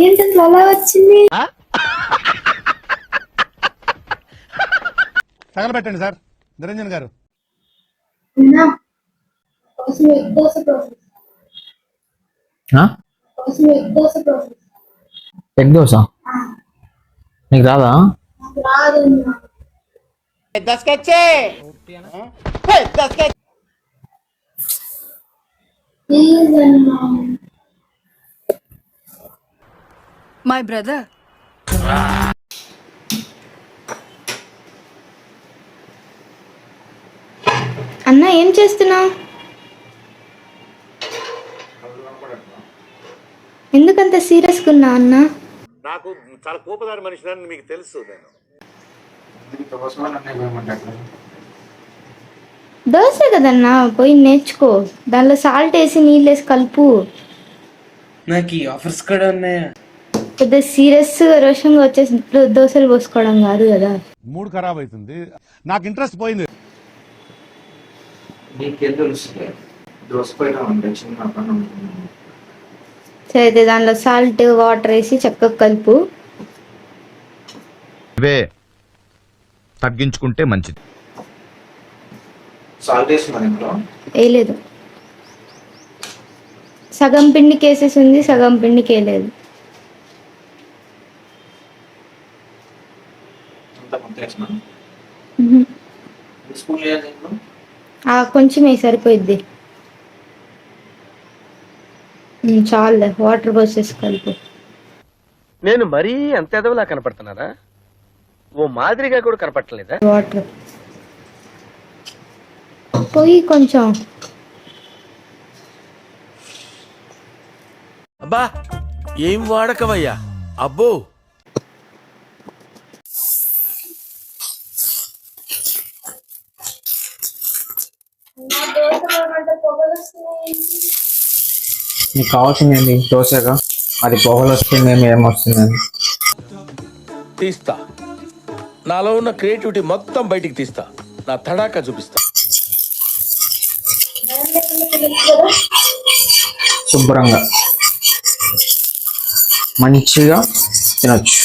ఏంటి అసలు అలా వచ్చింది? తగలబెట్టండి సార్ నిరంజన్ గారు. అన్నా, కోసం ఎగ్ దోశ ప్రాసెస్. కోసం egg dosa process. Egg dosa నీకు రాదా? నాకు రాదన్నా. ప్లీజ్ అన్నా. My brother. అన్న ఏం చేస్తున్నావు? ఎందుకంత సీరియస్గా ఉన్నా అన్న? నాకు చాలా కోపదారి మనిషిని మీకు తెలుసు. నేను దోశ కదన్నా, పోయి నేర్చుకో. దానిలో సాల్ట్ వేసి నీళ్ళు వేసి కలుపు. నాకు ఈ ఆఫర్స్ కూడా ఉన్నాయా? పెద్ద సీరియస్ రోషంగా వచ్చేసి దోశలు పోసుకోవడం కాదు కదా. మూడ్ ఖరాబ్ అవుతుంది, నాకు ఇంట్రెస్ట్ పోయింది. సరే అయితే దానిలో సాల్ట్ వాటర్ వేసి చక్కగా కలుపు. ఇవే తగ్గించుకుంటే మంచిది. సాల్ట్ వేసుకున్నా వేయలేదు. సగం పిండికి వేసేసి ఉంది, సగం పిండికి వేయలేదు. కొంచెం వేసి సరిపోయిద్ది. చాలు, వాటర్ పోసేసి కలుపు. నేను మరీ అంత ఎదవలా కనపడుతున్నారా? ఓ మాదిరిగా కూడా కనపడలేదా? వాటర్ పోయి కొంచెం. అబ్బా ఏం వాడకవయ్యా అబ్బో. నీకు కావాల్సింది ఏంటి? దోశగా అది పొగలు వస్తుంది, మేము ఏమొస్తుందని తీస్తా. నాలో ఉన్న క్రియేటివిటీ మొత్తం బయటికి తీస్తా. నా తడాకా చూపిస్తా. శుభ్రంగా మంచిగా తినొచ్చు.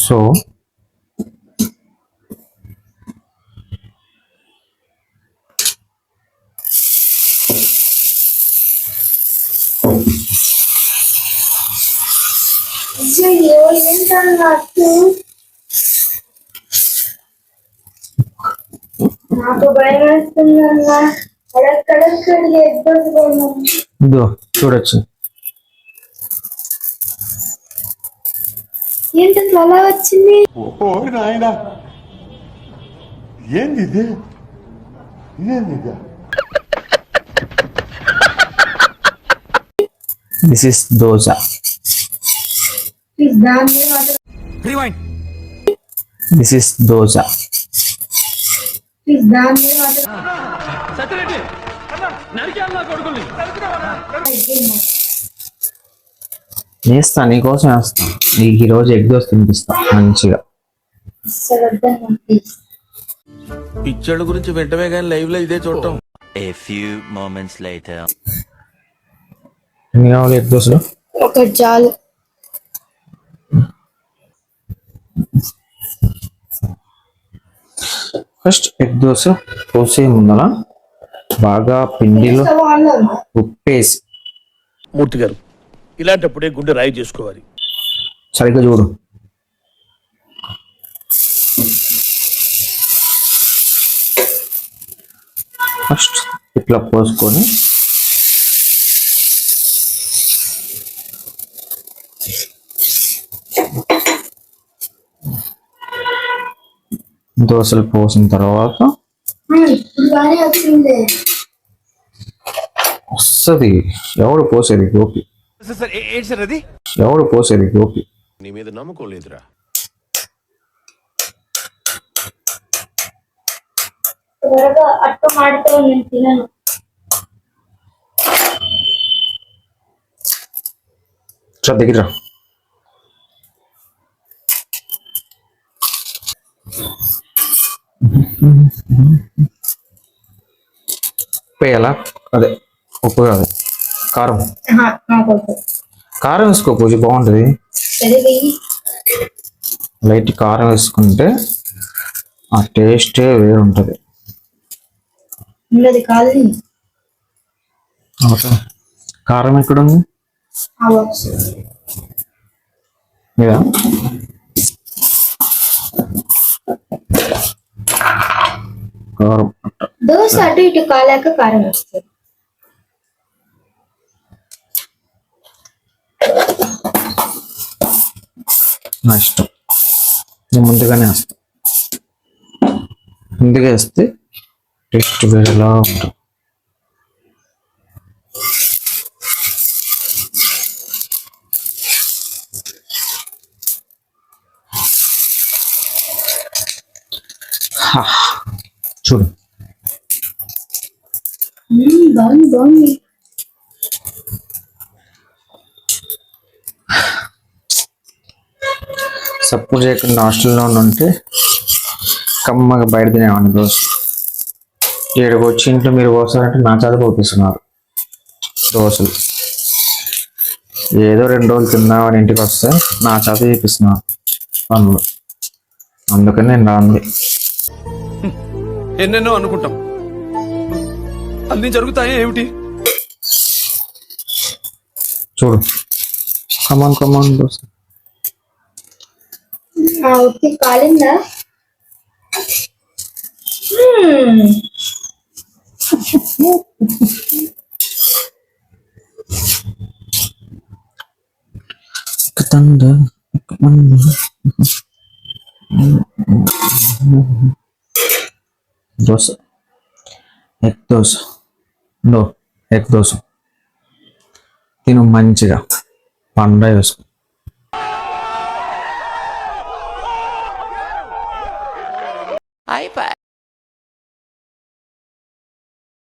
సో నాకు భయం వేస్తుందన్నా. ఇదో చూడొచ్చు. ఏంటి అసలు అలా వచ్చింది? ఓ నాయనా, ఏంది ఇది? This is dosa. Rewind. This is dosa. వేస్తా, నీకోసం వేస్తా. నీకు ఈరోజు ఎగ్ దోశ తినిపిస్తా మంచిగా. పిక్చర్ల గురించి వెంటనే కానీ లైవ్ లో ఇదే చూడటం. A few moments later. ఎన్ని కావాలి ఎగ్ దోశలు? ఒకటి చాలు. ఫస్ట్ ఎగ్ దోశ పోసే ముందల బాగా పిండిలో ఉప్పేసి. మూర్తి గారు, ఇలాంటప్పుడే గుండె రాయి చేసుకోవాలి. సరిగ్గా చూడు. ఫస్ట్ ఇట్లా పోసుకొని దోశలు పోసిన తర్వాత వస్తుంది. ఎవడు పోసేది గోపి? ఎవడు పోసేది గోపి? నీ మీద నమ్మకం లేదురా. అట్ట మాడితే నేను తినను. దగ్గర ఉప్పు వేయాలా? అదే ఉప్పు కాదు, కారం. నాకు వద్దు. కారం వేసుకో పూజ, బాగుంటుంది. సరే వెయ్యి. లైట్ కారం వేసుకుంటే ఆ టేస్టే వేరు ఉంటుంది. ఉండదు కాదు. ఓకే, కారం ఎక్కడుంది? ఆ బాక్స్. ఇదా? కారం దోశ అటు ఇటు కాలాక కారం వస్తుంది. నా ఇష్టం, నేను ముందుగానే వేస్తాను. ముందుగా వేస్తే టేస్ట్ వేరేలా ఉంటుంది. హా, చూడు బాగుంది బాగుంది. సపోర్ట్ చేయకుండా హాస్టల్లో ఉంటే కమ్మగా బయట తినేవాడిని దోశ. ఏడుకు వచ్చి ఇంట్లో మీరు పోస్తారంటే నా చదువు పోపిస్తున్నారు దోశలు. ఏదో 2 రోజులు తిందామని ఇంటికి వస్తే నా చదువు చూపిస్తున్నారు పనులు. అందుకని నేను రాంది. ఎన్నెన్నో అనుకుంటాం, అన్ని జరుగుతాయి ఏమిటి? చూడు, కమాన్ కమాన్ దోశ. ఓకే కాలిందా? Dosa, egg dosa. No, egg dosa తిను మంచిగా పండుగ వేసుకో. అయిపోయి